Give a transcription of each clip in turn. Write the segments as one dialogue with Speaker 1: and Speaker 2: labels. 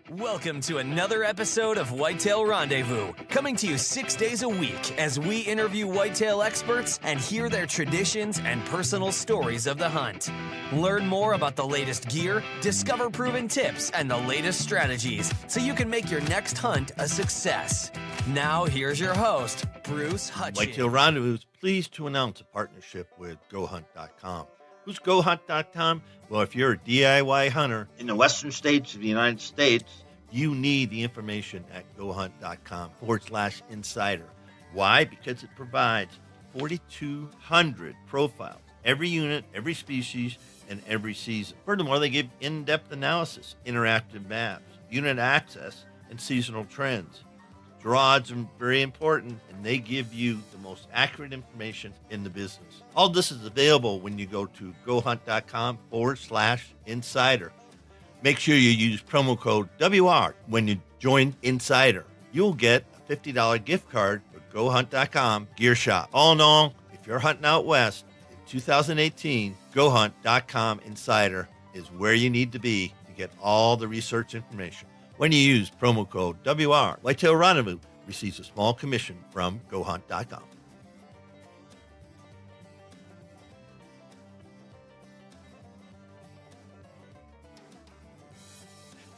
Speaker 1: Welcome to another episode of Whitetail Rendezvous, coming to you 6 days a week as we interview whitetail experts and hear their traditions and personal stories of the hunt. Learn more about the latest gear, discover proven tips, and the latest strategies so you can make your next hunt a success. Now, here's your host, Bruce Hutchins.
Speaker 2: Whitetail Rendezvous is pleased to announce a partnership with GoHunt.com. Who's GoHunt.com? Well, if you're a DIY hunter
Speaker 3: in the western states of the United States,
Speaker 2: you need the information at GoHunt.com/insider. Why? Because it provides 4,200 profiles, every unit, every species, and every season. Furthermore, they give in-depth analysis, interactive maps, unit access, and seasonal trends. Draw odds are very important, and they give you the most accurate information in the business. All this is available when you go to GoHunt.com/insider. Make sure you use promo code WR when you join Insider. You'll get a $50 gift card for GoHunt.com Gear Shop. All in all, if you're hunting out west in 2018, GoHunt.com Insider is where you need to be to get all the research information. When you use promo code WR, Whitetail Rendezvous receives a small commission from GoHunt.com.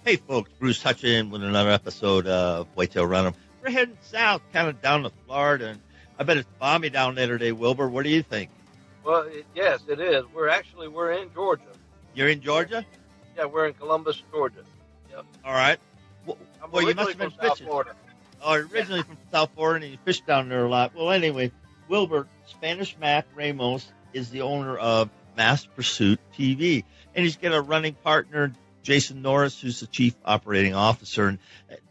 Speaker 2: Hey, folks, Bruce Hutchins with another episode of Whitetail Rendezvous. We're heading south, kind of down to Florida, and I bet it's balmy down there today, Wilbur. What do you think?
Speaker 4: Well, yes, it is. We're in Georgia.
Speaker 2: You're in Georgia?
Speaker 4: Yeah, we're in Columbus, Georgia. Yep.
Speaker 2: All right.
Speaker 4: Well,
Speaker 2: you must have been
Speaker 4: South
Speaker 2: fishing.
Speaker 4: Florida.
Speaker 2: Oh, originally from South Florida, and you fish down there a lot. Well, anyway, Wilbur, Spanish Mac Ramos, is the owner of Mass Pursuit TV, and he's got a running partner, Jason Norris, who's the chief operating officer. And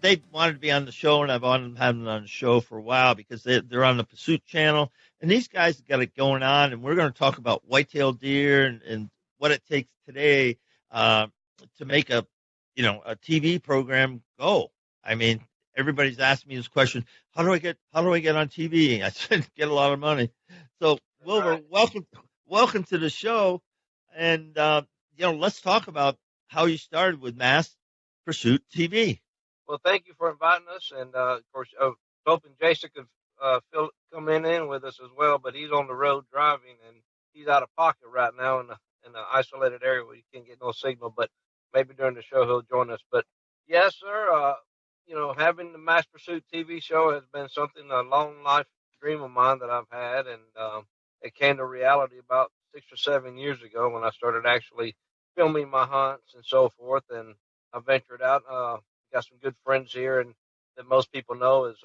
Speaker 2: they wanted to be on the show, and I've had them on the show for a while because they're on the Pursuit channel, and these guys have got it going on, and we're going to talk about whitetail deer and what it takes today to make a TV program go. I mean, everybody's asking me this question: How do I get on TV? I said, get a lot of money. So, Wilbur, welcome to the show, and let's talk about how you started with Mass Pursuit TV.
Speaker 4: Well, thank you for inviting us, and of course, hoping Jason could come in with us as well, but he's on the road driving, and he's out of pocket right now in an isolated area where you can't get no signal. But maybe during the show he'll join us. But yes, sir. Having the Mass Pursuit TV show has been a long life dream of mine that I've had, and it came to reality about 6 or 7 years ago when I started actually filming my hunts and so forth. And I ventured out. Got some good friends here, and that most people know is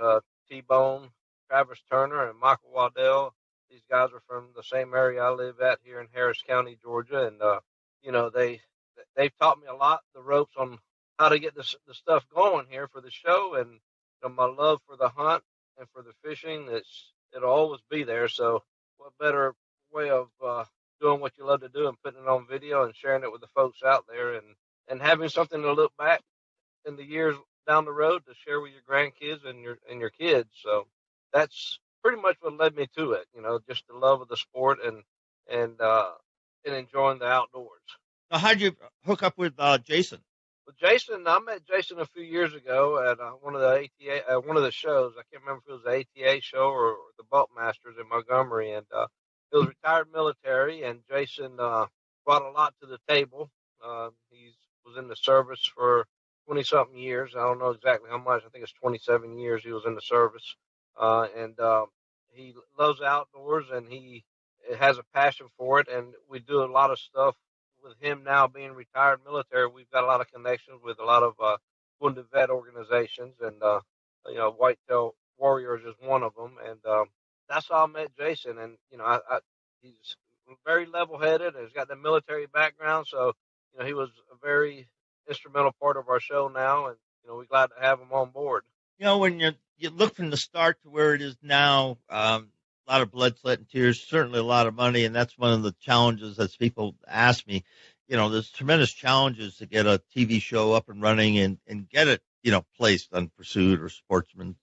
Speaker 4: T-Bone, Travis Turner, and Michael Waddell. These guys are from the same area I live at here in Harris County, Georgia, and they've taught me a lot, the ropes on how to get the stuff going here for the show, and my love for the hunt and for the fishing, it'll always be there. So what better way of doing what you love to do and putting it on video and sharing it with the folks out there, and having something to look back in the years down the road to share with your grandkids and your kids. So that's pretty much what led me to it, just the love of the sport and enjoying the outdoors.
Speaker 2: Now, how'd you hook up with Jason?
Speaker 4: Well, I met Jason a few years ago at one of the ATA, one of the shows. I can't remember if it was the ATA show or the Buckmasters in Montgomery, and he was retired military, and Jason brought a lot to the table. He was in the service for 20-something years. I don't know exactly how much. I think it's 27 years he was in the service, and he loves outdoors, and he has a passion for it, and we do a lot of stuff. With him now being retired military, we've got a lot of connections with a lot of wounded vet organizations, and Whitetail Warriors is one of them. And that's how I met Jason. And he's very level-headed, and he's got the military background, so he was a very instrumental part of our show now, and we're glad to have him on board.
Speaker 2: When you look from the start to where it is now, a lot of blood, sweat, and tears, certainly a lot of money, and that's one of the challenges as people ask me. There's tremendous challenges to get a TV show up and running and get it, placed on Pursuit or Sportsman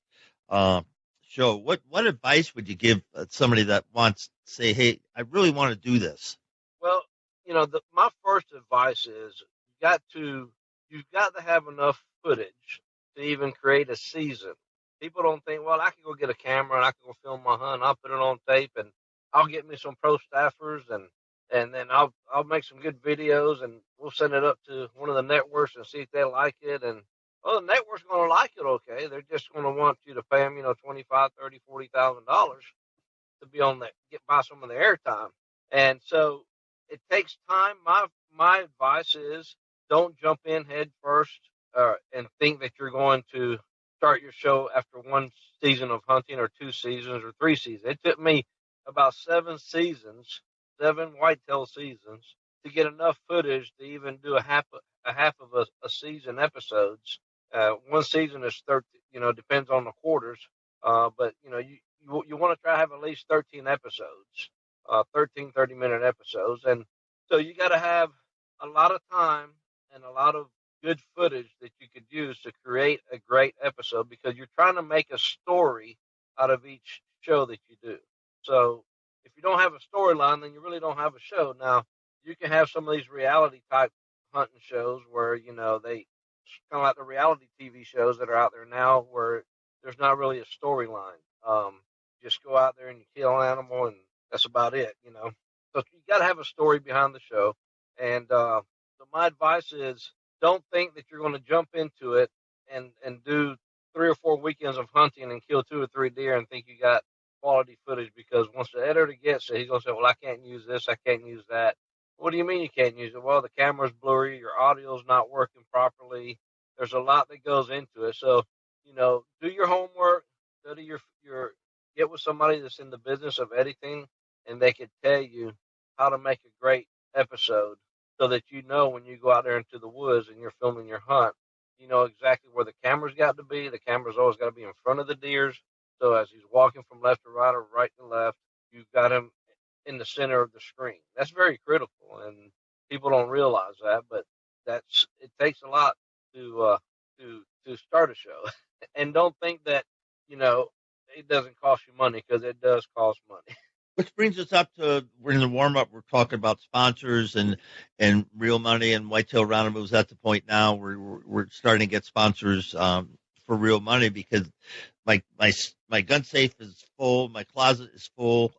Speaker 2: show. What advice would you give somebody that wants to say, hey, I really want to do this?
Speaker 4: Well, my first advice is you got to you've got to have enough footage to even create a season. People don't think, well, I can go get a camera and I can go film my hunt. I'll put it on tape and I'll get me some pro staffers and then I'll make some good videos and we'll send it up to one of the networks and see if they like it. And well, the network's going to like it, okay. They're just going to want you to pay them, $25, $30, $40,000 to be on that, buy some of the airtime. And so it takes time. My advice is don't jump in head first and think that you're going to start your show after one season of hunting or 2 seasons or 3 seasons. It took me about 7 seasons, 7 whitetail seasons, to get enough footage to even do a half of a season episodes. One season is 30, depends on the quarters. But you want to try to have at least 13 episodes, 13 30-minute episodes. And so you got to have a lot of time and a lot of good footage that you could use to create a great episode, because you're trying to make a story out of each show that you do. So if you don't have a storyline, then you really don't have a show. Now, you can have some of these reality type hunting shows where, they kind of like the reality TV shows that are out there now where there's not really a storyline. Just go out there and you kill an animal and that's about it, So you got to have a story behind the show. And so my advice is don't think that you're going to jump into it and do 3 or 4 weekends of hunting and kill 2 or 3 deer and think you got quality footage, because once the editor gets it, he's going to say, well, I can't use this, I can't use that. What do you mean you can't use it? Well, the camera's blurry, your audio's not working properly. There's a lot that goes into it. So, do your homework, study your get with somebody that's in the business of editing, and they can tell you how to make a great episode so that when you go out there into the woods and you're filming your hunt, you know exactly where the camera's got to be. The camera's always got to be in front of the deers. So as he's walking from left to right or right to left, you've got him in the center of the screen. That's very critical, and people don't realize that, but it takes a lot to start a show. And don't think that, it doesn't cost you money, because it does cost money.
Speaker 2: Which brings us up to, we're in the warm-up, we're talking about sponsors and real money, and Whitetail Roundup is at the point now where we're starting to get sponsors for real money, because my gun safe is full, my closet is full.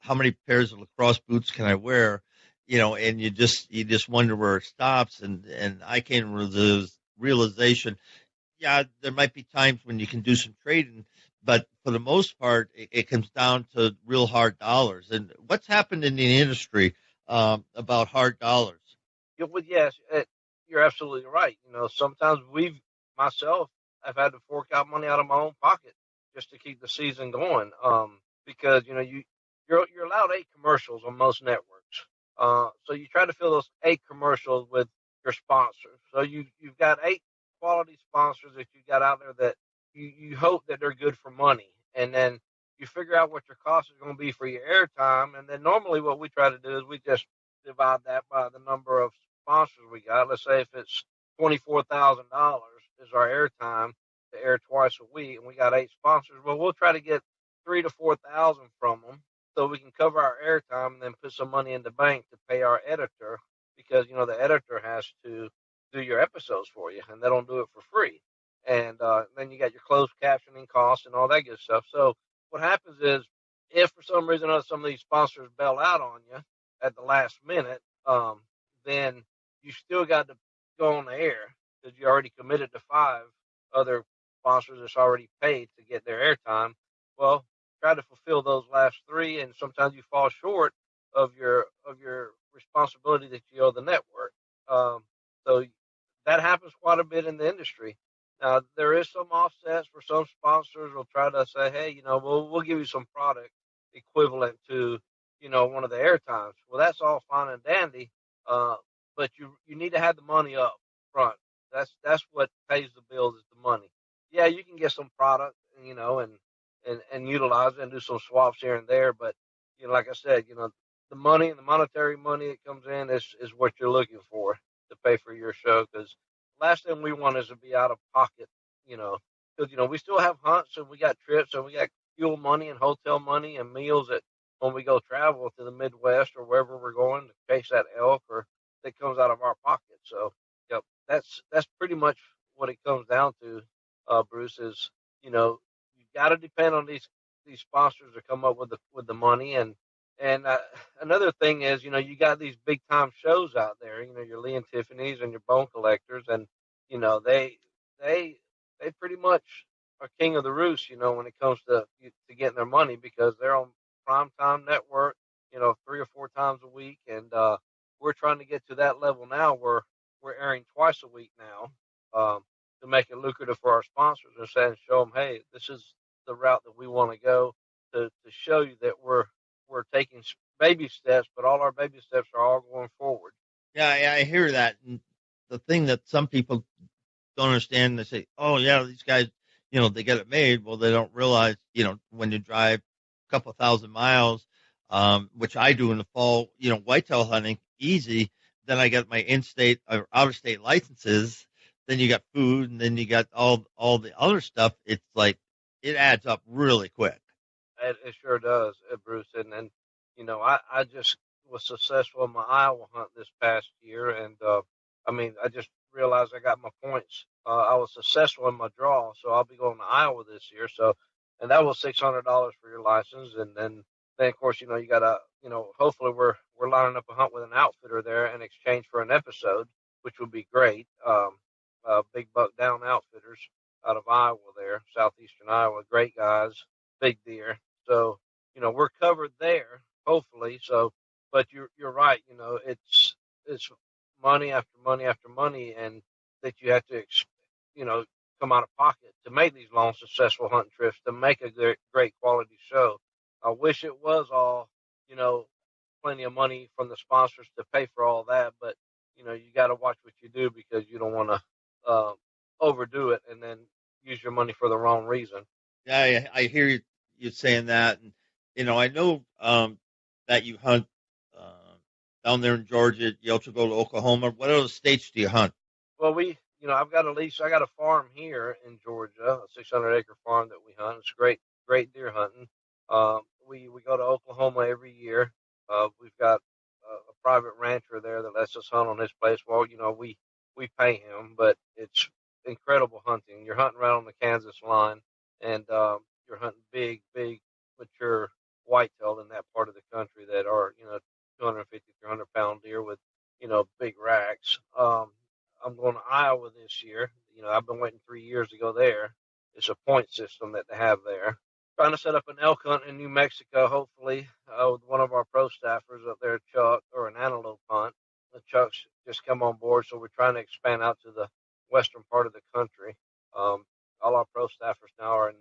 Speaker 2: How many pairs of lacrosse boots can I wear? And you just wonder where it stops. And I came to the realization, yeah, there might be times when you can do some trading, but for the most part, it comes down to real hard dollars. And what's happened in the industry about hard dollars?
Speaker 4: Yes, you're absolutely right. Sometimes I've had to fork out money out of my own pocket just to keep the season going. Because you're allowed 8 commercials on most networks. So you try to fill those 8 commercials with your sponsors. So you've got 8 quality sponsors that you got out there that you hope that they're good for money. And then you figure out what your cost is going to be for your airtime. And then normally what we try to do is we just divide that by the number of sponsors we got. Let's say if it's $24,000 is our airtime to air twice a week, and we got 8 sponsors. Well, we'll try to get 3,000 to 4,000 from them so we can cover our airtime and then put some money in the bank to pay our editor, because the editor has to do your episodes for you, and they don't do it for free. And then you got your closed captioning costs and all that good stuff. So what happens is, if for some reason or some of these sponsors bail out on you at the last minute, then you still got to go on the air, because you already committed to 5 other sponsors that's already paid to get their airtime. Well, try to fulfill those last 3, and sometimes you fall short of your responsibility that you owe the network. So that happens quite a bit in the industry. Now, there is some offsets for some sponsors will try to say, hey, we'll give you some product equivalent to, one of the airtimes. Well, that's all fine and dandy, but you need to have the money up front. That's what pays the bills, is the money. Yeah, you can get some product, and utilize it and do some swaps here and there, but like I said, the money and the monetary money that comes in is what you're looking for to pay for your show, because last thing we want is to be out of pocket, because we still have hunts and we got trips and we got fuel money and hotel money and meals when we go travel to the Midwest or wherever we're going to chase that elk, or that comes out of our pocket. So, yep. that's pretty much what it comes down to, Bruce. Is you got to depend on these sponsors to come up with the money, and another thing is you got these big time shows out there. Your Lee and Tiffany's and your Bone Collectors, and they they pretty much are king of the roost. When it comes to getting their money because they're on primetime network. 3 or 4 times a week, and we're trying to get to that level now where we're airing twice a week now, to make it lucrative for our sponsors and saying, show them, hey, this is the route that we want to go to show you that we're taking baby steps, but all our baby steps are all going forward.
Speaker 2: Yeah, I hear that. And the thing that some people don't understand, they say, oh, yeah, these guys, they get it made. Well, they don't realize, when you drive a couple thousand miles, which I do in the fall, whitetail hunting, easy. Then I get my in-state or out-of-state licenses. Then you got food, and then you got all the other stuff. It's like it adds up really quick.
Speaker 4: It sure does, Bruce. And I just was successful in my Iowa hunt this past year, and I just realized I got my points. I was successful in my draw, so I'll be going to Iowa this year. So, and that was $600 for your license, and then of course you got to hopefully we're lining up a hunt with an outfitter there in exchange for an episode, which would be great. Big Buck Down Outfitters out of Iowa there, southeastern Iowa, great guys, big deer. So we're covered there hopefully. So, but you're right. It's money after money after money, and that you have to come out of pocket to make these long successful hunting trips to make a great quality show. I wish it was all plenty of money from the sponsors to pay for all that, but you got to watch what you do because you don't want to overdo it and then use your money for the wrong reason.
Speaker 2: Yeah, I hear you saying that, and I know that you hunt down there in Georgia. You also go to Oklahoma. What other states do you hunt?
Speaker 4: Well, I've got a lease. I got a farm here in Georgia, a 600-acre farm that we hunt. It's great deer hunting. We go to Oklahoma every year. We've got a private rancher there that lets us hunt on his place. Well, we pay him, but it's incredible hunting. You're hunting right on the Kansas line, and you're hunting big, mature whitetail in that part of the country that are 250, 300-pound deer with big racks. I'm going to Iowa this year. I've been waiting 3 years to go there. It's a point system that they have there. Trying to set up an elk hunt in New Mexico, hopefully, with one of our pro staffers up there, Chuck, or an antelope hunt. The Chuck's just come on board, so we're trying to expand out to the western part of the country. All our pro staffers now are in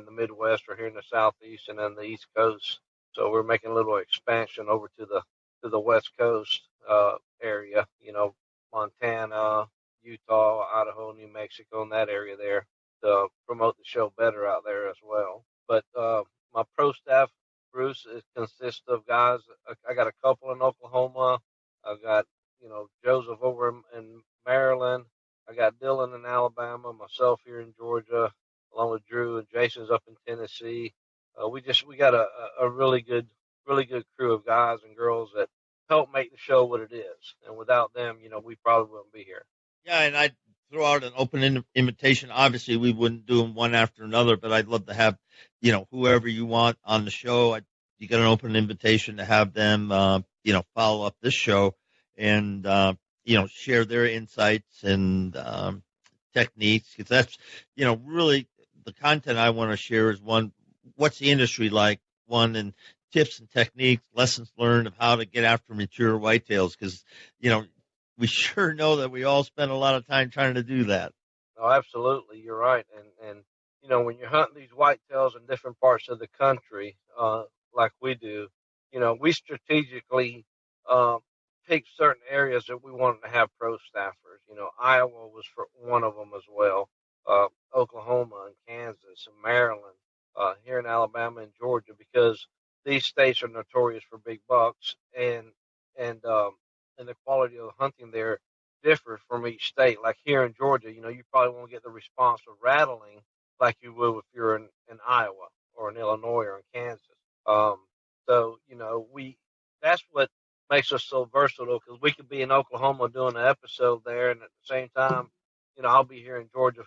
Speaker 4: the Midwest or here in the Southeast and then the East Coast. So we're making a little expansion over to the West Coast area, Montana, Utah, Idaho, New Mexico, and that area there to promote the show better out there as well. But my pro staff, Bruce, consists of guys. I got a couple in Oklahoma. I've got, Joseph over in Maryland. I got Dylan in Alabama, myself here in Georgia, along with Drew, and Jason's up in Tennessee. We got a really good crew of guys and girls that help make the show what it is. And without them, we probably wouldn't be here.
Speaker 2: Yeah, and I'd throw out an open invitation. Obviously, we wouldn't do them one after another, but I'd love to have, whoever you want on the show. You got an open invitation to have them, follow up this show and, share their insights and techniques. Because that's, really the content I want to share is one, what's the industry like? One, and tips and techniques, lessons learned of how to get after mature whitetails. Because, we sure know that we all spend a lot of time trying to do that.
Speaker 4: Oh, absolutely. You're right. And when you're hunting these whitetails in different parts of the country, like we do, we strategically pick certain areas that we wanted to have pro staffers. Iowa was for one of them as well. Oklahoma and Kansas and Maryland, here in Alabama and Georgia, because these states are notorious for big bucks, and the quality of the hunting there differs from each state. Like here in Georgia, you probably won't get the response of rattling like you would if you're in Iowa or in Illinois or in Kansas. So, that's what makes us so versatile because we could be in Oklahoma doing an episode there, and at the same time, I'll be here in Georgia,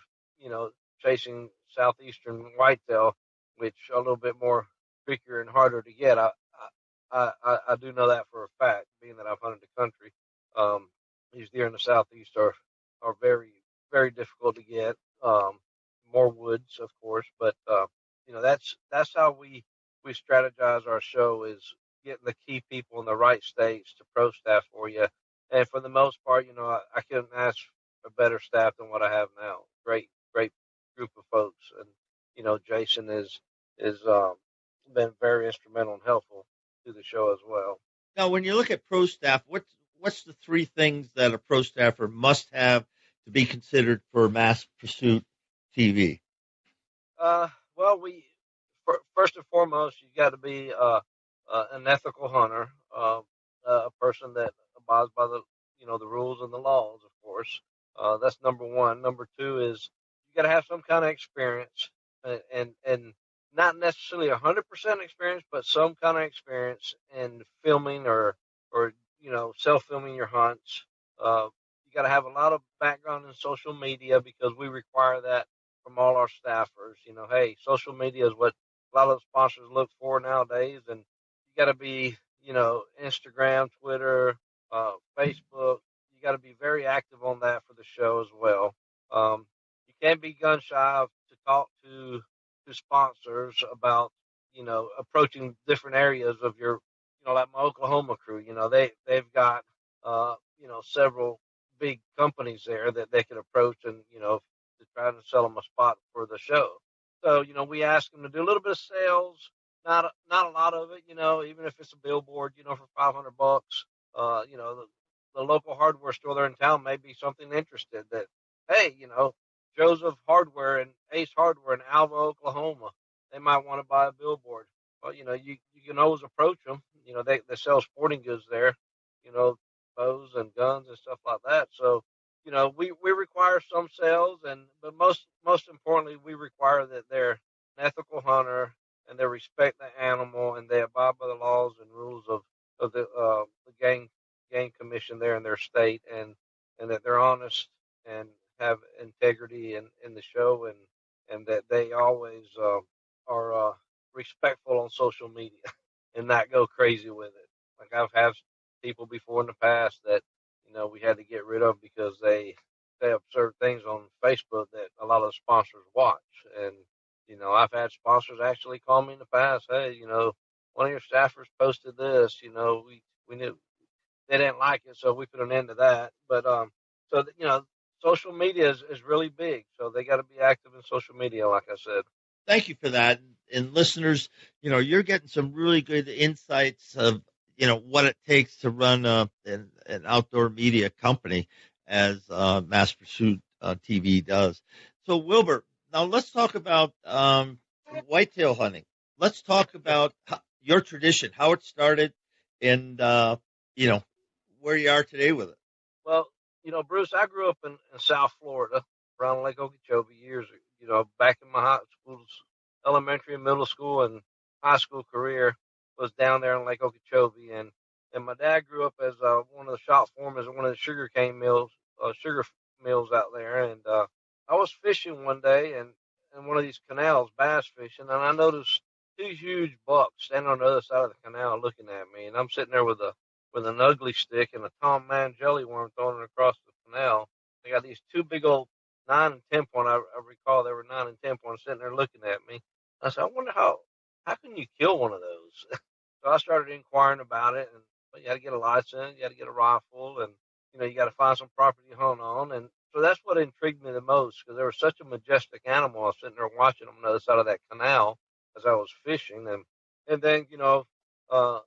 Speaker 4: chasing southeastern whitetail, which are a little bit more trickier and harder to get. I do know that for a fact, being that I've hunted the country. These deer in the southeast are very, very difficult to get. More woods, of course, but that's how we strategize our show, is getting the key people in the right states to pro staff for you. And for the most part, I couldn't ask a better staff than what I have now. Great, great group of folks, and Jason is been very instrumental and helpful to the show as well.
Speaker 2: Now, when you look at pro staff, what's the three things that a pro staffer must have to be considered for Mass Pursuit TV?
Speaker 4: Well, first and foremost, you got to be an ethical hunter, a person that abides by the rules and the laws, of course. That's number one. Number two is you got to have some kind of experience, and not necessarily 100% experience, but some kind of experience in filming or self-filming your hunts. You got to have a lot of background in social media because we require that from all our staffers. Hey, social media is what a lot of the sponsors look for nowadays, and you got to be, Instagram, Twitter, Facebook. You got to be very active on that for the show as well. You can't be gun shy to talk to sponsors about, approaching different areas of your, like my Oklahoma crew. They've got, several big companies there that they could approach and, to try to sell them a spot for the show. So, we ask them to do a little bit of sales, not a lot of it, even if it's a billboard, for $500, the local hardware store there in town may be something interested that, hey, Joseph Hardware and Ace Hardware in Alva, Oklahoma, they might want to buy a billboard. Well, you can always approach them. They sell sporting goods there, bows and guns and stuff like that. So, we require some sales, but most importantly, we require that they're an ethical hunter and they respect the animal and they abide by the laws and rules of the game commission there in their state, and that they're honest and have integrity in the show, and that they always are respectful on social media and not go crazy with it. Like I've had people before in the past that we had to get rid of because they observe things on Facebook that a lot of the sponsors watch. And I've had sponsors actually call me in the past, hey, one of your staffers posted this, we knew they didn't like it, so we put an end to that. But social media is really big, so they got to be active in social media, like I said.
Speaker 2: Thank you for that. And listeners, you're getting some really good insights of, what it takes to run an outdoor media company as Mass Pursuit TV does. So, Wilbur, now let's talk about whitetail hunting. Let's talk about your tradition, how it started, and, where you are today with it.
Speaker 4: Well, Bruce, I grew up in South Florida, around Lake Okeechobee years, back in my high school, elementary and middle school and high school career was down there in Lake Okeechobee. And my dad grew up as one of the shop foremen at one of the sugar mills out there. And I was fishing one day in one of these canals, bass fishing, and I noticed two huge bucks standing on the other side of the canal looking at me. And I'm sitting there with an ugly stick and a Tom Man jelly worm thrown across the canal. They got these two big old 9 and 10 point. I recall they were 9 and 10 point sitting there looking at me. I said, I wonder how can you kill one of those? So I started inquiring about it, and you got to get a license, you got to get a rifle, and you got to find some property to hunt on. And so that's what intrigued me the most, because they were such a majestic animal. I was sitting there watching them on the other side of that canal as I was fishing, and then I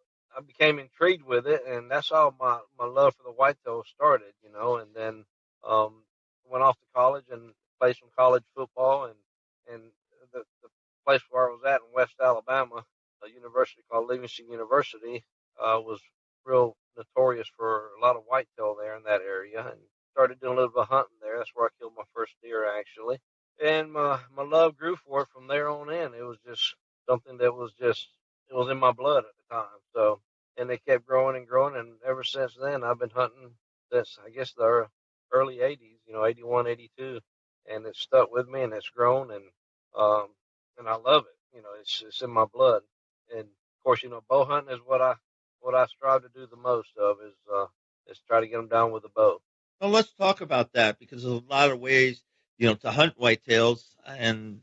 Speaker 4: became intrigued with it, and that's how my love for the whitetail started, and then went off to college and played some college football, and the place where I was at in West Alabama, a university called Livingston University, was real notorious for a lot of whitetail there in that area, and started doing a little bit of hunting there. That's where I killed my first deer, actually, and my love grew for it from there on in. It was just something that was it was in my blood at the time. So, and they kept growing and growing. And ever since then, I've been hunting since, I guess, the early 80s, 81, 82. And it's stuck with me, and it's grown, um, and I love it. It's in my blood. And of course, bow hunting is what I strive to do the most of is try to get them down with a bow.
Speaker 2: Well, let's talk about that because there's a lot of ways, to hunt whitetails. And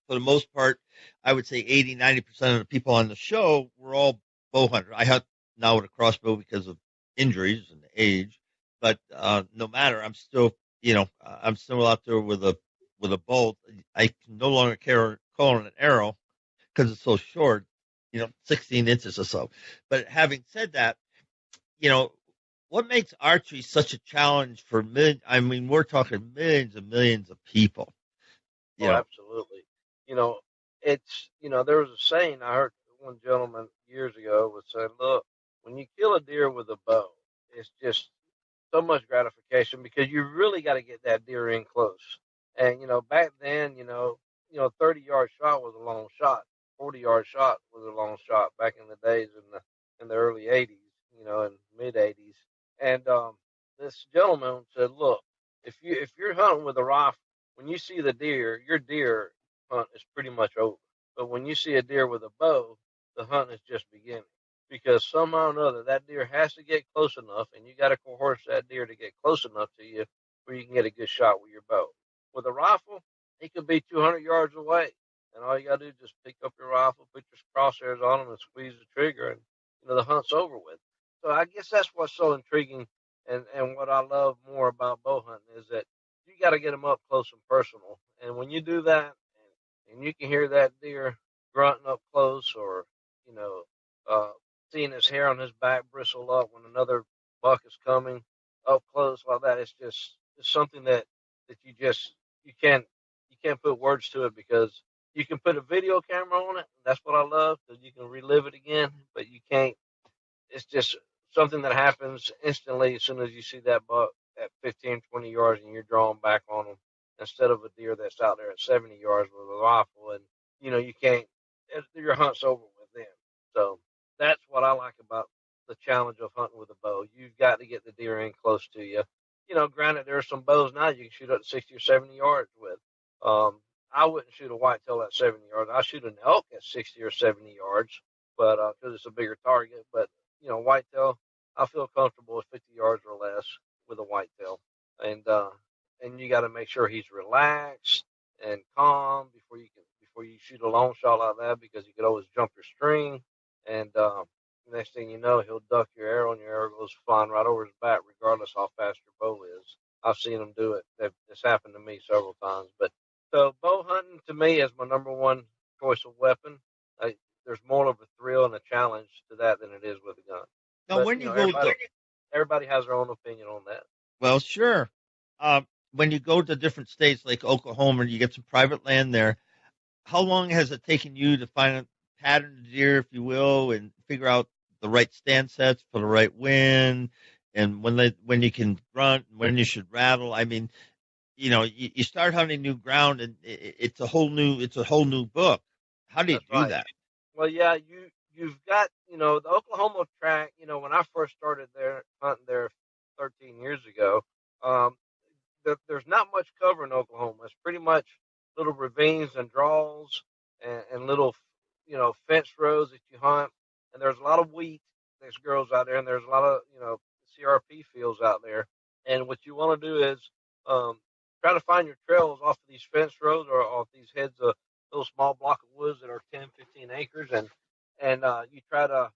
Speaker 2: for the most part, I would say 80, 90% of the people on the show were all bow hunters. I hunt now with a crossbow because of injuries and age, but no matter, I'm still out there with a bolt. I can no longer call an arrow because it's so short, 16 inches or so. But having said that, what makes archery such a challenge for we're talking millions and millions of people.
Speaker 4: Absolutely. There was a saying I heard one gentleman years ago was say, look, when you kill a deer with a bow, it's just so much gratification because you really got to get that deer in close. And, back then, 30-yard shot was a long shot. 40-yard shot was a long shot back in the days in the early 80s, and mid 80s. And this gentleman said, look, if you're hunting with a rifle, when you see the deer, your deer hunt is pretty much over. But when you see a deer with a bow, the hunt is just beginning. Because somehow or another, that deer has to get close enough, and you got to coerce that deer to get close enough to you where you can get a good shot with your bow. With a rifle, he could be 200 yards away, and all you got to do is just pick up your rifle, put your crosshairs on him, and squeeze the trigger, and the hunt's over with. So I guess that's what's so intriguing, and what I love more about bow hunting is that you got to get them up close and personal. And when you do that, and you can hear that deer grunting up close, or seeing his hair on his back bristle up when another buck is coming up close like that, it's something that you can't put words to it, because you can put a video camera on it. That's what I love, because you can relive it again, but you can't. It's just something that happens instantly as soon as you see that buck at 15, 20 yards and you're drawing back on them, instead of a deer that's out there at 70 yards with a rifle, and you can't. Your hunt's over with them. So that's what I like about the challenge of hunting with a bow. You've got to get the deer in close to you. Granted, there are some bows now you can shoot up to 60 or 70 yards with. I wouldn't shoot a whitetail at 70 yards. I shoot an elk at 60 or 70 yards, but because it's a bigger target. But whitetail, I feel comfortable with 50 yards or less with a whitetail, and you got to make sure he's relaxed and calm before you shoot a long shot like that, because you could always jump your string, and next thing you know, he'll duck your arrow, and your arrow goes flying right over his back, regardless how fast your bow is. I've seen them do it. It's happened to me several times. But so bow hunting to me is my number one choice of weapon. There's more of a thrill and a challenge to that than it is with a gun.
Speaker 2: Now,
Speaker 4: but,
Speaker 2: when you
Speaker 4: everybody has their own opinion on that.
Speaker 2: Well, sure. When you go to different states like Oklahoma and you get some private land there, how long has it taken you to find a pattern of deer, if you will, and figure out the right stand sets for the right wind, and when you can grunt, and when you should rattle? I mean, you start hunting new ground, and it's a whole new book. How do you do that?
Speaker 4: Well, yeah, you've got the Oklahoma track. When I first started there hunting there 13 years ago, there's not much cover in Oklahoma. It's pretty much little ravines and draws and little fence rows that you hunt, and there's a lot of wheat that grows out there, and there's a lot of CRP fields out there. And what you want to do is try to find your trails off of these fence rows or off these heads of little small block of woods that are 10, 15 acres, and you try to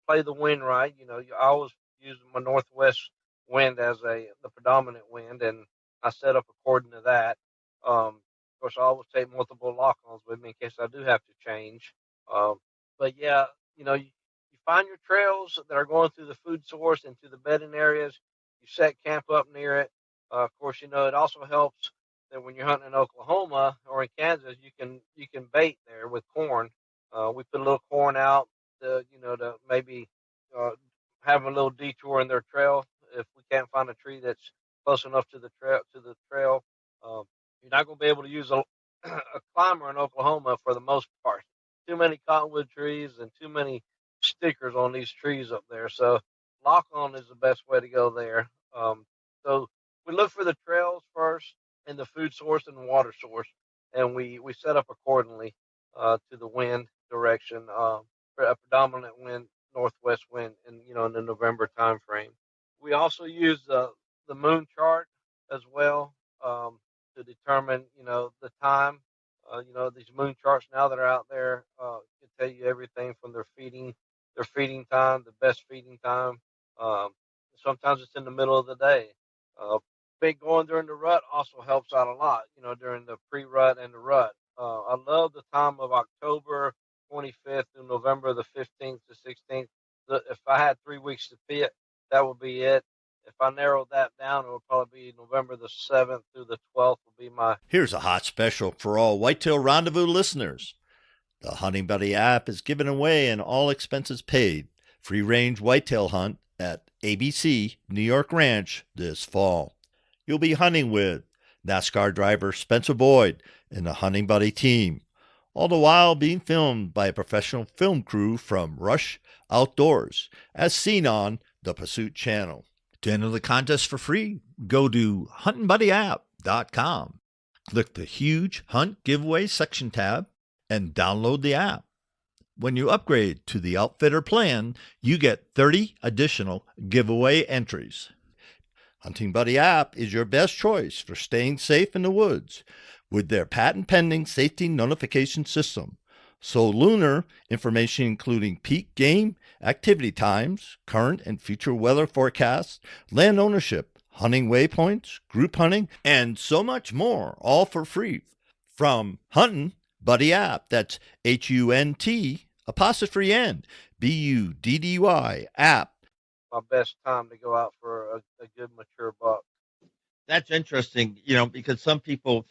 Speaker 4: play the wind right. I always use my northwest wind as the predominant wind, and I set up according to that. Of course, I always take multiple lock-ons with me in case I do have to change. But yeah, you find your trails that are going through the food source and to the bedding areas. You set camp up near it. Of course, it also helps that when you're hunting in Oklahoma or in Kansas, you can bait there with corn. We put a little corn out to maybe have a little detour in their trail if we can't find a tree that's close enough to the trail. You're not going to be able to use a climber in Oklahoma for the most part. Too many cottonwood trees and too many stickers on these trees up there. So lock on is the best way to go there. So we look for the trails first and the food source and the water source, and we set up accordingly to the wind direction, for a predominant wind, northwest wind, in the November time frame. We also use the moon chart as well, to determine the time. These moon charts now that are out there can tell you everything from their feeding time, the best feeding time. Um, Sometimes it's in the middle of the day. Uh, Big going during the rut also helps out a lot. During the pre-rut and the rut. I love the time of October 25th through November the 15th to 16th. If I had 3 weeks to fit, that would be it. If I narrowed that down, it would probably be November the 7th through the 12th would be my.
Speaker 5: Here's a hot special for all Whitetail Rendezvous listeners. The Hunting Buddy app is giving away an all expenses paid free-range whitetail hunt at ABC New York Ranch this fall. You'll be hunting with NASCAR driver Spencer Boyd and the Hunting Buddy team, all the while being filmed by a professional film crew from Rush Outdoors, as seen on the Pursuit channel. To enter the contest for free, go to huntingbuddy.app.com. Click the Huge Hunt Giveaway section tab and download the app. When you upgrade to the Outfitter plan, you get 30 additional giveaway entries. Hunting Buddy app is your best choice for staying safe in the woods with their patent-pending safety notification system. So lunar information including peak game, activity times, current and future weather forecasts, land ownership, hunting waypoints, group hunting, and so much more, all for free from Hunting Buddy app. That's HUNT apostrophe N BUDDY app.
Speaker 4: My best time to go out for a good mature buck.
Speaker 2: That's interesting, because some people,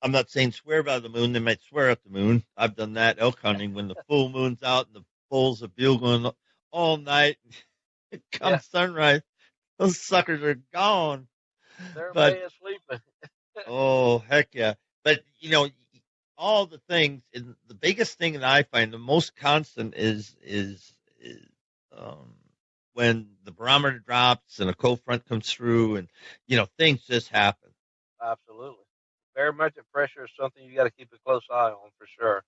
Speaker 2: I'm not saying swear by the moon, they might swear at the moon. I've done that elk hunting when the full moon's out and the bulls are bugling all night. Come sunrise, those suckers are gone.
Speaker 4: They're
Speaker 2: But
Speaker 4: sleeping.
Speaker 2: oh, heck yeah. But, all the things, and the biggest thing that I find the most constant is when the barometer drops and a cold front comes through and, things just happen.
Speaker 4: Absolutely. Barometric pressure is something you got to keep a close eye on for sure.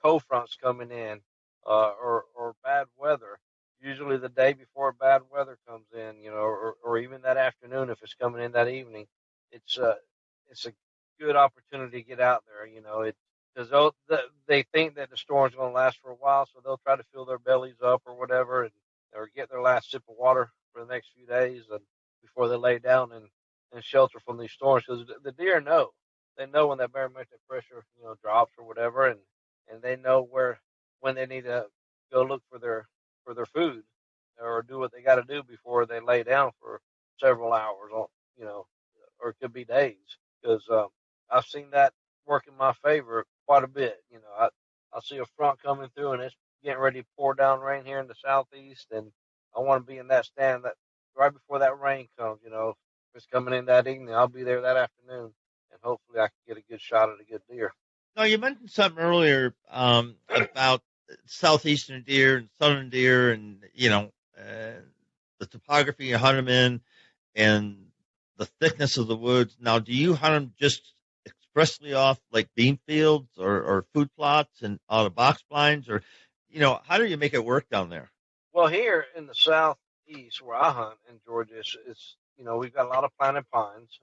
Speaker 4: Cold fronts coming in, or bad weather. Usually the day before bad weather comes in, or even that afternoon if it's coming in that evening, it's a good opportunity to get out there. Because they think that the storm's going to last for a while, so they'll try to fill their bellies up or whatever, or get their last sip of water for the next few days, and before they lay down and shelter from these storms. Because the deer know. They know when that barometric pressure, drops or whatever, and they know when they need to go look for their food or do what they got to do before they lay down for several hours, or it could be days. Because I've seen that work in my favor quite a bit. I see a front coming through and it's getting ready to pour down rain here in the southeast, and I want to be in that stand that right before that rain comes. If it's coming in that evening, I'll be there that afternoon, and hopefully I can get a good shot at a good deer.
Speaker 2: Now, you mentioned something earlier about southeastern deer and southern deer, and the topography you hunt them in, and the thickness of the woods. Now, do you hunt them just expressly off like bean fields or food plots and out of box blinds, or how do you make it work down there?
Speaker 4: Well, here in the southeast where I hunt in Georgia, it's we've got a lot of planted pines.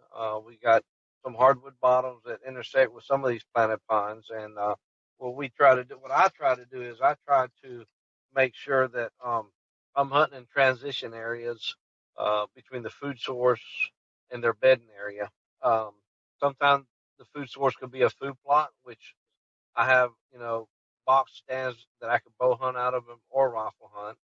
Speaker 4: We got some hardwood bottoms that intersect with some of these planted pines, and what I try to do is I try to make sure that I'm hunting in transition areas between the food source and their bedding area. Sometimes the food source could be a food plot, which I have, box stands that I could bow hunt out of them or rifle hunt.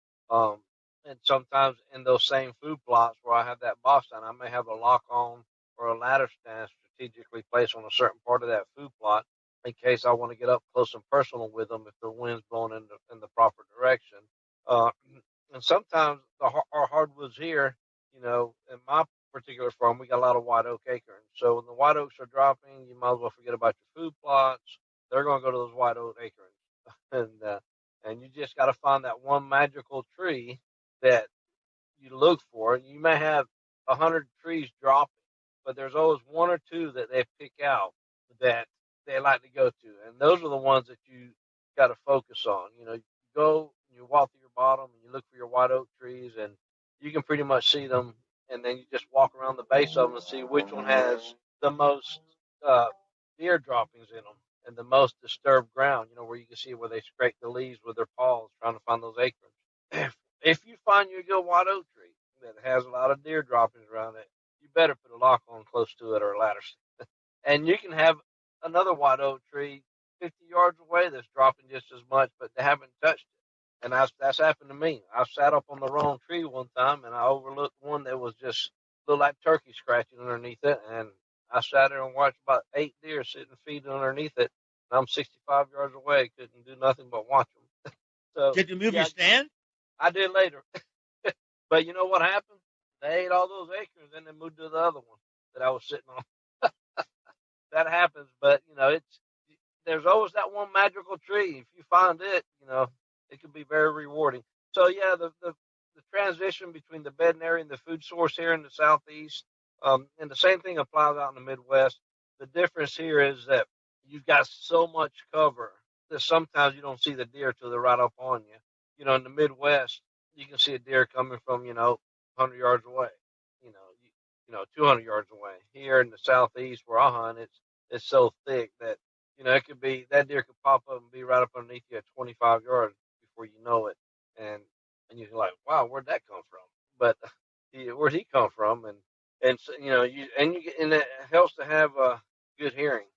Speaker 4: And sometimes in those same food plots where I have that box stand, I may have a lock on or a ladder stand strategically placed on a certain part of that food plot in case I want to get up close and personal with them if the wind's blowing in the proper direction. And sometimes our hardwoods here, in my particular farm, we got a lot of white oak acorns. So when the white oaks are dropping, you might as well forget about your food plots. They're going to go to those white oak acorns. and you just got to find that one magical tree that you look for. You may have 100 trees dropping, but there's always one or two that they pick out that they like to go to, and those are the ones that you got to focus on. You go, you walk through your bottom, and you look for your white oak trees, and you can pretty much see them, and then you just walk around the base of them and see which one has the most uh, deer droppings in them and the most disturbed ground. Where you can see where they scrape the leaves with their paws trying to find those acorns. If you find your good white oak tree that has a lot of deer droppings around it, you better put a lock on close to it or a ladder. And you can have another white oak tree 50 yards away that's dropping just as much, but they haven't touched it. And that's happened to me. I sat up on the wrong tree one time, and I overlooked one that was just looked like turkey scratching underneath it. And I sat there and watched about 8 deer sitting feeding underneath it. And I'm 65 yards away, couldn't do nothing but watch them. So
Speaker 2: Did you move your stand?
Speaker 4: I did later. But you know what happened? They ate all those acorns, and then moved to the other one that I was sitting on. That happens, but there's always that one magical tree. If you find it, it can be very rewarding. So yeah, the transition between the bedding area and the food source here in the Southeast, and the same thing applies out in the Midwest. The difference here is that you've got so much cover that sometimes you don't see the deer till they're right up on you. In the Midwest, you can see a deer coming from 100 yards away, 200 yards away. Here in the Southeast where I hunt, it's so thick that it could be that deer could pop up and be right up underneath you at 25 yards before you know it, and you're like, wow, where'd that come from? But where'd he come from? And so, and it helps to have good hearing.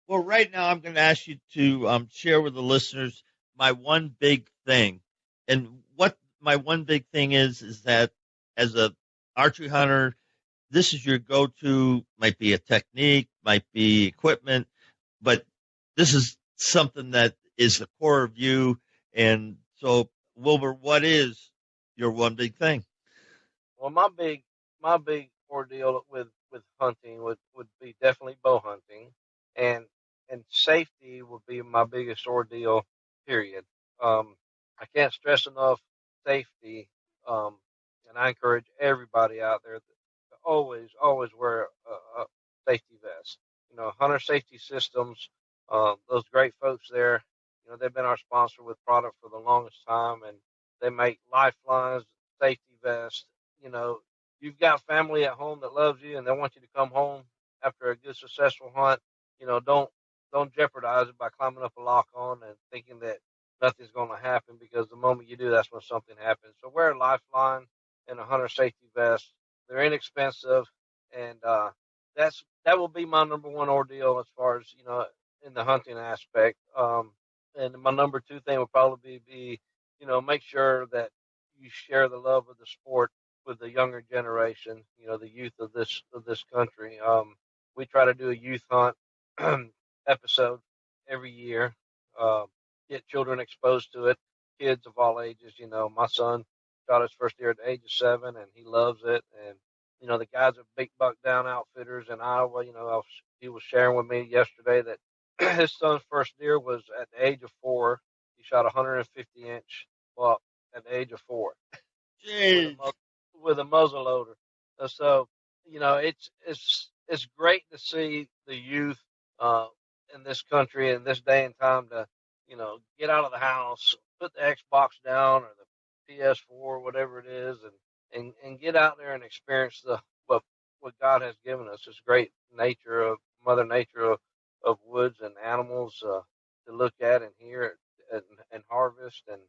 Speaker 2: Well, right now I'm going to ask you to share with the listeners my one big thing, and what my one big thing is that as a archery hunter, this is your go-to. Might be a technique, might be equipment, but this is something that is the core of you. And so, Wilbur, what is your one big thing?
Speaker 4: Well, my big ordeal with hunting would be definitely bow hunting, and safety would be my biggest ordeal. Period. I can't stress enough safety, and I encourage everybody out there to always wear a safety vest. Hunter Safety Systems, those great folks there, they've been our sponsor with product for the longest time, and they make lifelines, safety vests. You've got family at home that loves you, and they want you to come home after a good, successful hunt. Don't jeopardize it by climbing up a lock on and thinking that nothing's going to happen, because the moment you do, that's when something happens. So wear a lifeline and a hunter safety vest. They're inexpensive, and that will be my number one ordeal as far as in the hunting aspect. And my number two thing would probably be make sure that you share the love of the sport with the younger generation, the youth of this country. We try to do a youth hunt episode every year, get children exposed to it, kids of all ages. My son shot his first deer at the age of 7, and he loves it. And the guys at Big Buck Down Outfitters in Iowa, he was sharing with me yesterday that his son's first deer was at the age of 4. He shot a 150-inch buck at the age of 4. With a muzzle loader. So it's great to see the youth in this country in this day and time to get out of the house, put the Xbox down or the PS4, whatever it is, and get out there and experience what God has given us, this great nature of Mother Nature of woods and animals to look at and hear and harvest. And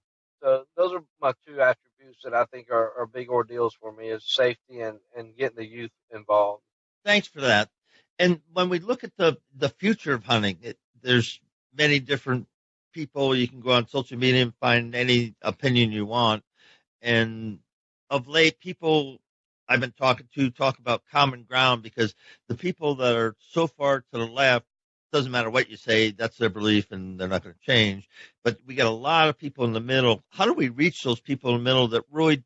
Speaker 4: so those are my two attributes that I think are big ordeals for me, is safety and getting the youth involved.
Speaker 2: Thanks for that. And when we look at the future of hunting, there's many different people. You can go on social media and find any opinion you want. And of late, people I've been talking to talk about common ground, because the people that are so far to the left, doesn't matter what you say, that's their belief and they're not going to change. But we got a lot of people in the middle. How do we reach those people in the middle that really,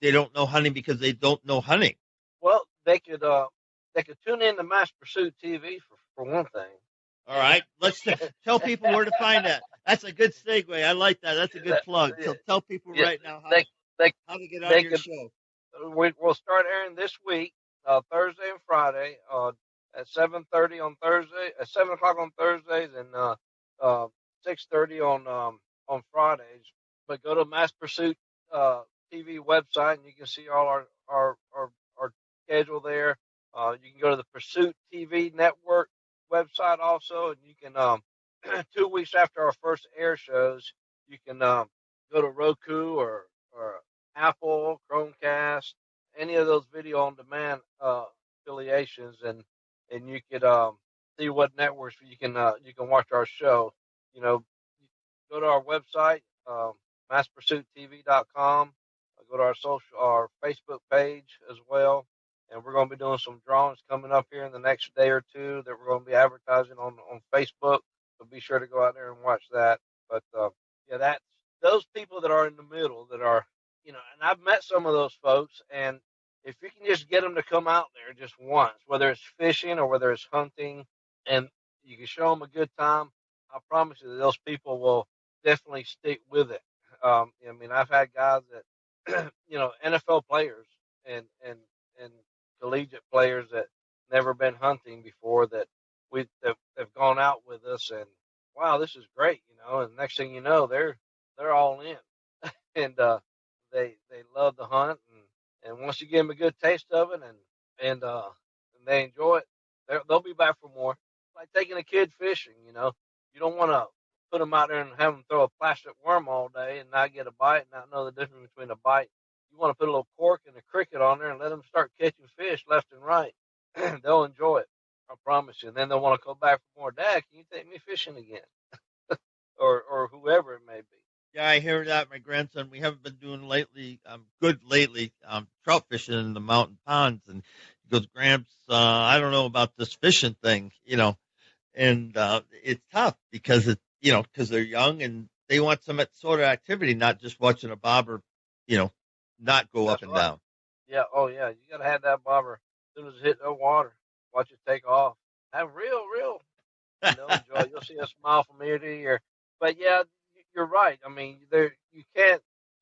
Speaker 2: they don't know hunting because they don't know hunting?
Speaker 4: Well, they could tune in to Mass Pursuit TV for one thing.
Speaker 2: All right. Let's tell people where to find that. That's a good segue. I like that. That's a good plug. So tell people right now
Speaker 4: they, they,
Speaker 2: how to get
Speaker 4: they
Speaker 2: on your
Speaker 4: could,
Speaker 2: show.
Speaker 4: we'll start airing this week, Thursday and Friday, at 7:30 on Thursday, at 7 o'clock on Thursdays, and 6:30 on Fridays. But go to Mass Pursuit TV website, and you can see all our schedule there. You can go to the Pursuit TV Network website also, and you can 2 weeks after our first air shows, you can go to Roku or Apple, Chromecast, any of those video on demand affiliations, and you could see what networks you can watch our show. You know, go to our website, masspursuittv.com. Go to our Facebook page as well, and we're going to be doing some drawings coming up here in the next day or two that we're going to be advertising on Facebook. So be sure to go out there and watch that. But yeah, that's those people that are in the middle that are, and I've met some of those folks, and if you can just get them to come out there just once, whether it's fishing or whether it's hunting, and you can show them a good time, I promise you that those people will definitely stick with it. I mean, I've had guys that, NFL players and collegiate players that never been hunting before that have gone out with us, and wow, this is great, and next thing you know, they're all in, and they love the hunt, and once you give them a good taste of it, and they enjoy it, they'll be back for more. Like taking a kid fishing, you don't want to put them out there and have them throw a plastic worm all day and not get a bite and not know the difference between a bite. You want to put a little cork and a cricket on there and let them start catching fish left and right. They'll enjoy it, I promise you. And then they'll want to go back for more. Dad, can you take me fishing again? or whoever it may be.
Speaker 2: Yeah, I hear that. My grandson, we haven't been doing lately, good lately, trout fishing in the mountain ponds. And he goes, Gramps, I don't know about this fishing thing, and it's tough because because they're young and they want some sort of activity, not just watching a bobber, not go up and down.
Speaker 4: Yeah. Oh, yeah. You got to have that bobber as soon as it hit the water. Watch it take off. Have real. Enjoy it. You'll see a smile from ear to ear. But yeah, you're right. I mean, you can't,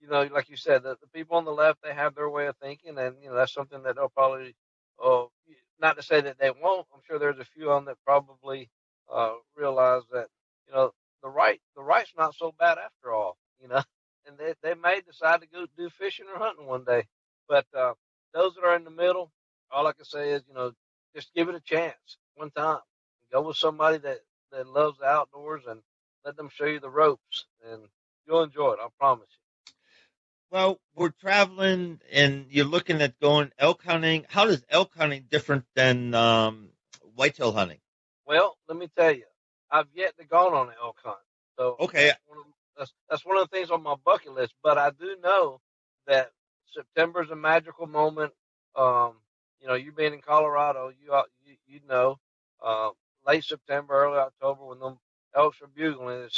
Speaker 4: like you said, the people on the left, they have their way of thinking, and that's something that they'll probably, not to say that they won't. I'm sure there's a few of them that probably realize that the right's not so bad after all, and they may decide to go do fishing or hunting one day. But those that are in the middle, all I can say is, just give it a chance one time. Go with somebody that loves the outdoors and let them show you the ropes, and you'll enjoy it. I promise you.
Speaker 2: Well, we're traveling, and you're looking at going elk hunting. How does elk hunting different than whitetail hunting?
Speaker 4: Well, let me tell you, I've yet to go on an elk hunt. So
Speaker 2: okay,
Speaker 4: that's one of the things on my bucket list. But I do know that September is a magical moment. You being in Colorado, you know, late September, early October, when them elks are bugling,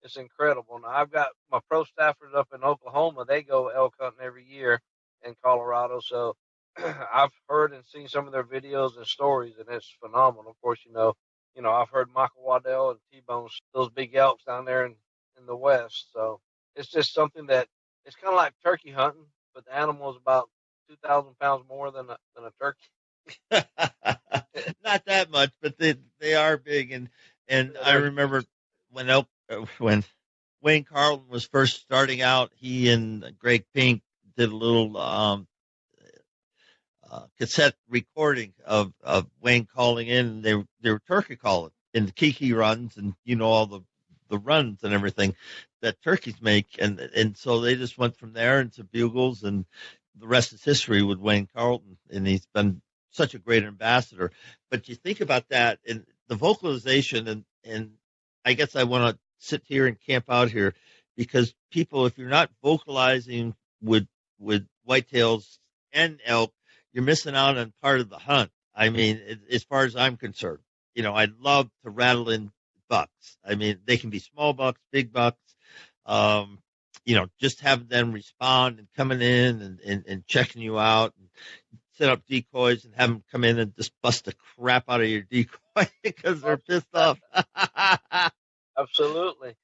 Speaker 4: it's incredible. Now I've got my pro staffers up in Oklahoma. They go elk hunting every year in Colorado. So I've heard and seen some of their videos and stories, and it's phenomenal. Of course, I've heard Michael Waddell and T-Bone, those big elks down there in the West. So it's just something that it's kind of like turkey hunting, but the animal is about 2,000 pounds more than a turkey.
Speaker 2: Not that much, but they are big. And I remember when Wayne Carlton was first starting out, he and Greg Pink did a little cassette recording of Wayne calling in. They were turkey calling in the Kiki runs, and all the runs and everything that turkeys make, and so they just went from there into bugles, and the rest is history with Wayne Carlton, and he's been such a great ambassador. But you think about that and the vocalization, and I guess I want to sit here and camp out here, because people, if you're not vocalizing with whitetails and elk, you're missing out on part of the hunt. I mean, as far as I'm concerned, I'd love to rattle in bucks. I mean, they can be small bucks, big bucks, just having them respond and coming in and checking you out. set up decoys and have them come in and just bust the crap out of your decoy because they're pissed off.
Speaker 4: Absolutely.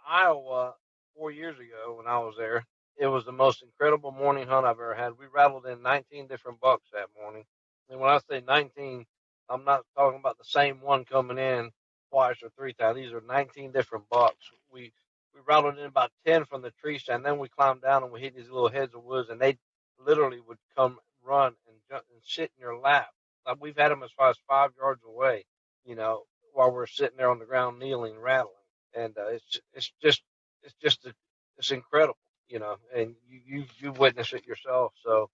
Speaker 4: Iowa 4 years ago when I was there, it was the most incredible morning hunt I've ever had. We rattled in 19 different bucks that morning. And when I say 19, I'm not talking about the same one coming in twice or three times. These are 19 different bucks. We rattled in about 10 from the tree stand. Then we climbed down and we hit these little heads of woods, and they literally would come run and jump and sit in your lap. Like we've had them as far as 5 yards away, while we're sitting there on the ground kneeling, rattling, and it's incredible, and you witness it yourself. So,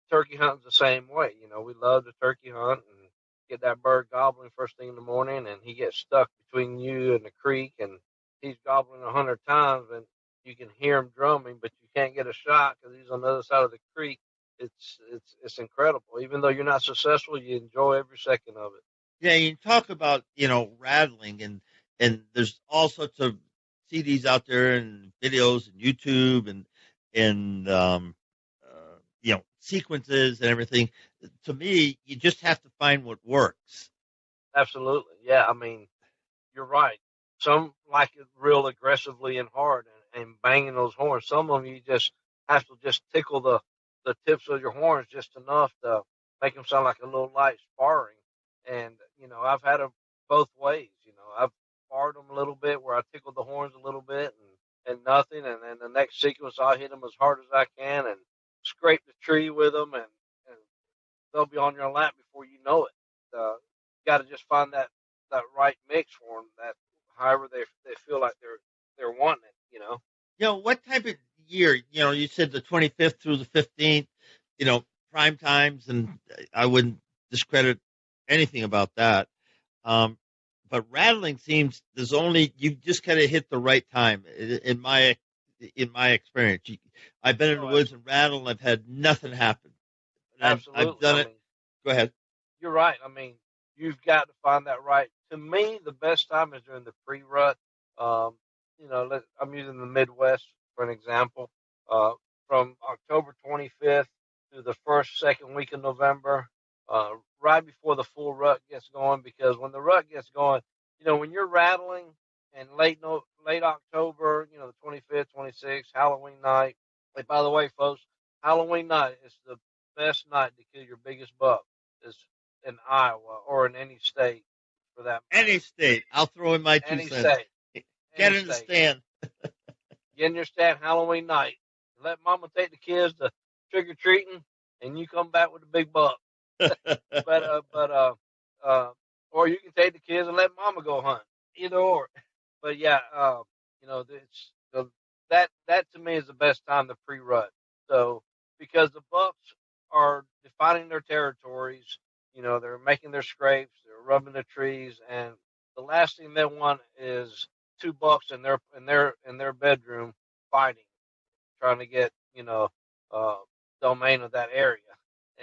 Speaker 4: turkey hunting's the same way. We love the turkey hunt and get that bird gobbling first thing in the morning, and he gets stuck between you and the creek, and he's gobbling 100 times, and you can hear him drumming, but you can't get a shot because he's on the other side of the creek. It's incredible. Even though you're not successful, you enjoy every second of it.
Speaker 2: Yeah, you talk about, rattling, and there's all sorts of CDs out there and videos and YouTube and sequences and everything. To me, you just have to find what works.
Speaker 4: Absolutely. Yeah, you're right. Some like it real aggressively and hard and banging those horns. Some of them you just have to just tickle the tips of your horns just enough to make them sound like a little light sparring. And, I've had them both ways. I've sparred them a little bit where I tickled the horns a little bit and nothing. And then the next sequence, I'll hit them as hard as I can and scrape the tree with them, and they'll be on your lap before you know it. You got to just find that right mix for them, that however they feel like they're wanting it,
Speaker 2: What type of year, you said the 25th through the 15th, prime times, and I wouldn't discredit anything about that. But rattling seems you just kind of hit the right time in my experience. I've been in the woods and rattled, and I've had nothing happen.
Speaker 4: Absolutely.
Speaker 2: I've done it. Go ahead.
Speaker 4: You're right. You've got to find that right. To me, the best time is during the pre-rut. I'm using the Midwest for an example. From October 25th to the second week of November, right before the full rut gets going, because when the rut gets going, when you're rattling in late October, the 25th, 26th, Halloween night. Hey, by the way, folks, Halloween night is the best night to kill your biggest buck. Is in Iowa or in any state for that matter.
Speaker 2: Any state. I'll throw in my 2
Speaker 4: any
Speaker 2: cents.
Speaker 4: State.
Speaker 2: Get in the stand.
Speaker 4: Get in your stand Halloween night. Let Mama take the kids to trick or treating, and you come back with a big buck. Or you can take the kids and let Mama go hunt. Either or. But yeah, that to me is the best time to pre-rut. So because the bucks are defining their territories, they're making their scrapes, they're rubbing the trees, and the last thing they want is 2 bucks in their bedroom fighting, trying to get domain of that area.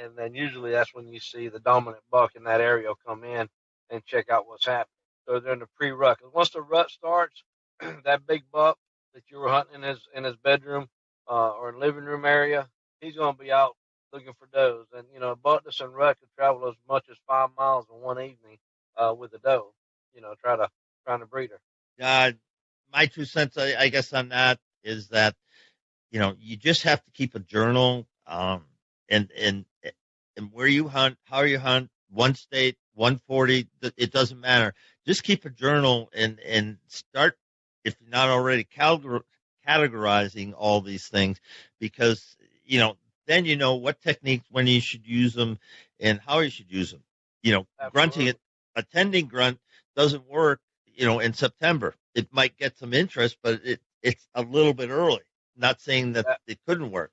Speaker 4: And then usually that's when you see the dominant buck in that area come in and check out what's happening. So they're in the pre-rut. Because once the rut starts, that big buck that you were hunting in his bedroom or living room area, he's going to be out looking for does. And, a buck that's in rut could travel as much as 5 miles in one evening with a doe, trying to breed her.
Speaker 2: My 2 cents, I guess, on that is that, you just have to keep a journal and where you hunt, how you hunt, one state, 140, it doesn't matter. Just keep a journal and start, if you're not already categorizing all these things, because, then you know what techniques, when you should use them and how you should use them. Grunting it, attending grunt doesn't work, in September. It might get some interest, but it's a little bit early. Not saying that it couldn't work,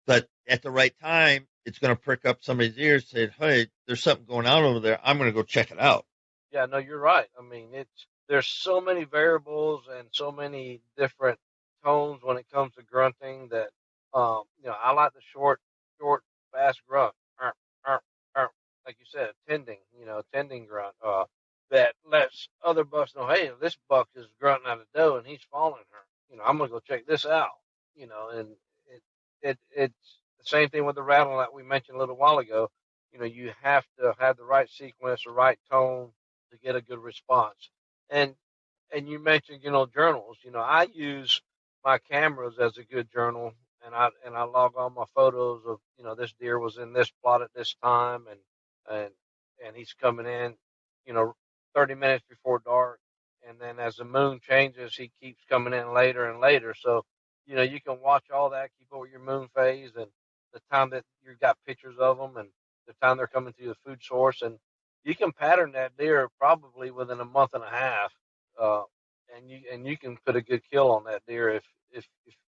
Speaker 2: but at the right time, it's going to prick up somebody's ears, saying, hey, there's something going on over there. I'm going to go check it out.
Speaker 4: Yeah, no, you're right. There's so many variables and so many different tones when it comes to grunting that, I like the short, fast grunt. Like you said, tending grunt, that lets other bucks know, hey, this buck is grunting at a doe and he's following her. I'm going to go check this out, and the same thing with the rattle that we mentioned a little while ago. You have to have the right sequence, the right tone to get a good response. And you mentioned, journals. I use my cameras as a good journal, and I log all my photos of, this deer was in this plot at this time, and he's coming in, 30 minutes before dark, and then as the moon changes, he keeps coming in later and later. So, you can watch all that, keep up with your moon phase, and the time that you got pictures of them, and the time they're coming to the food source, and you can pattern that deer probably within a month and a half, and you can put a good kill on that deer if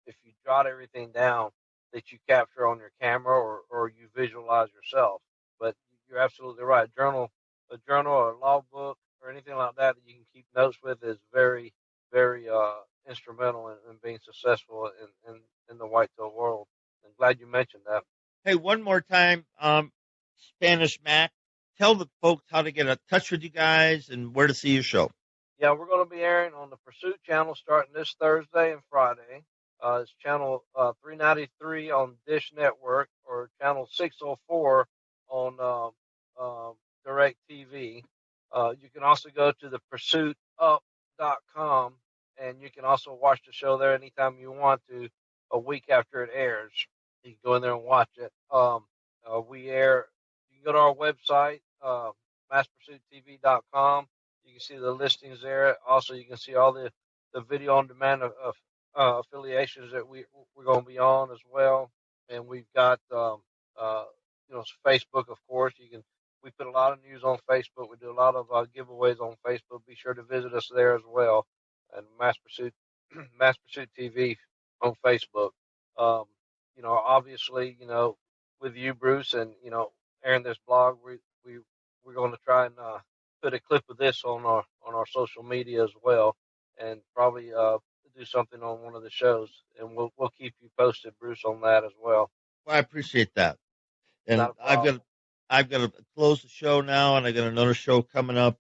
Speaker 4: you jot everything down that you capture on your camera or you visualize yourself. But you're absolutely right. A journal or a logbook or anything like that you can keep notes with is very, very instrumental in being successful in the whitetail world. I'm glad you mentioned that.
Speaker 2: Hey, one more time, Spanish Mac, tell the folks how to get in touch with you guys and where to see your show.
Speaker 4: Yeah, we're going to be airing on the Pursuit channel starting this Thursday and Friday. It's channel 393 on Dish Network or channel 604 on Direct TV. You can also go to the pursuitup.com, and you can also watch the show there anytime you want to, a week after it airs. You can go in there and watch it. We air. You can go to our website, masspursuittv.com. You can see the listings there. Also, you can see all the video on demand of affiliations that we're going to be on as well. And we've got Facebook, of course. We put a lot of news on Facebook. We do a lot of giveaways on Facebook. Be sure to visit us there as well. And Mass Pursuit TV on Facebook. Obviously, with you, Bruce, and airing this blog, we're going to try and put a clip of this on our social media as well, and probably do something on one of the shows, and we'll keep you posted, Bruce, on that as well.
Speaker 2: Well, I appreciate that. And I've got to close the show now, and I got another show coming up.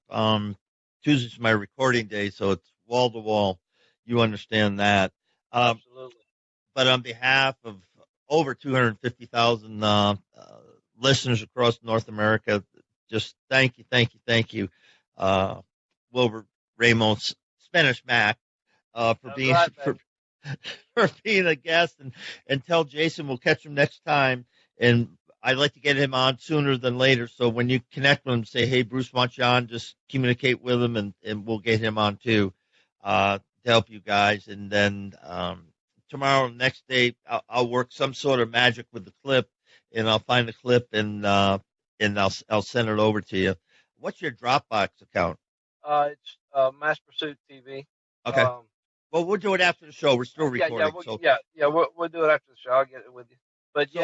Speaker 2: Tuesday's my recording day, so it's wall to wall. You understand that.
Speaker 4: Absolutely.
Speaker 2: But on behalf of over 250,000 listeners across North America, just thank you, Wilbur Ramos, Spanish Mac, for being a guest, and tell Jason we'll catch him next time. And I'd like to get him on sooner than later. So when you connect with him, say, hey, Bruce wants you on, just communicate with him, and we'll get him on too to help you guys. And then tomorrow, next day, I'll work some sort of magic with the clip, and I'll find the clip and I'll send it over to you. What's your Dropbox account?
Speaker 4: It's Mass Pursuit TV.
Speaker 2: Okay. Well, we'll do it after the show. We're still recording.
Speaker 4: We'll do it after the show. I'll get it with you. But it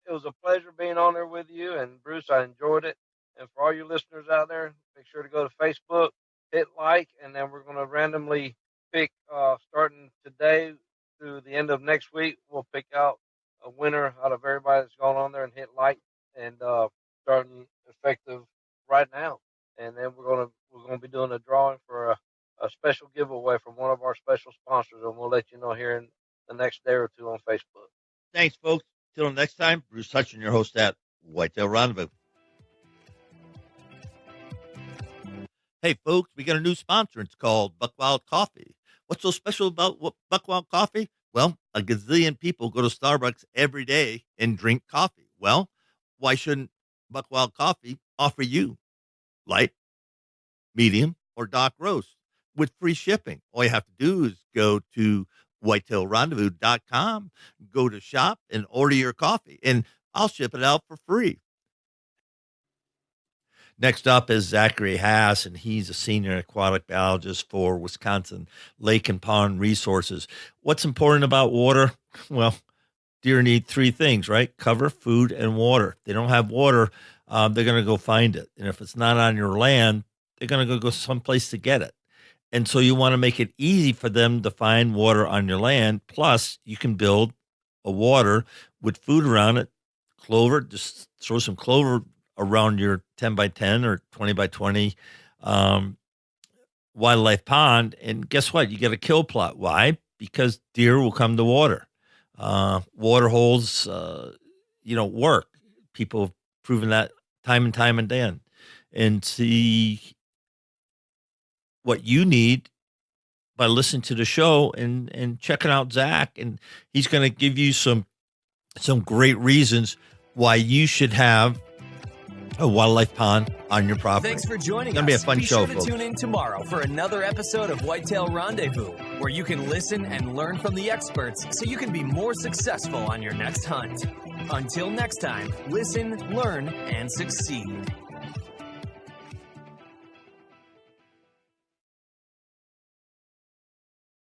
Speaker 4: was a pleasure being on there with you, and Bruce, I enjoyed it. And for all you listeners out there, make sure to go to Facebook, hit like, and then we're going to randomly pick, starting today through the end of next week, we'll pick out a winner out of everybody that's gone on there and hit like, and starting effective right now. And then we're going to be doing a drawing for a special giveaway from one of our special sponsors, and we'll let you know here in the next day or two on Facebook.
Speaker 2: Thanks, folks. Till next time, Bruce Hutchin, your host at Whitetail Rendezvous. Hey, folks, we got a new sponsor. It's called Buckwild Coffee. What's so special about Buckwild Coffee? Well, a gazillion people go to Starbucks every day and drink coffee. Well, why shouldn't Buckwild Coffee offer you light, medium, or dark roast with free shipping? All you have to do is go to whitetailrendezvous.com, go to shop, and order your coffee, and I'll ship it out for free. Next up is Zachary Haas, and he's a senior aquatic biologist for Wisconsin Lake and Pond Resources. What's important about water? Well, deer need three things, right? Cover, food, and water. If they don't have water, they're going to go find it. And if it's not on your land, they're going to go someplace to get it. And so you want to make it easy for them to find water on your land. Plus, you can build a water with food around it. Clover, just throw some clover around your 10 by 10 or 20 by 20 wildlife pond. And guess what? You get a kill plot. Why? Because deer will come to water.
Speaker 5: water holes, work. People have proven that time and time again. And see what you need by listening to the show and checking out Zach. And he's going to give you some great reasons why you should have a wildlife pond on your property.
Speaker 1: Thanks for joining us.
Speaker 5: It's going to be a fun show,
Speaker 1: Be sure to tune in tomorrow for another episode of Whitetail Rendezvous, where you can listen and learn from the experts so you can be more successful on your next hunt. Until next time, listen, learn, and succeed.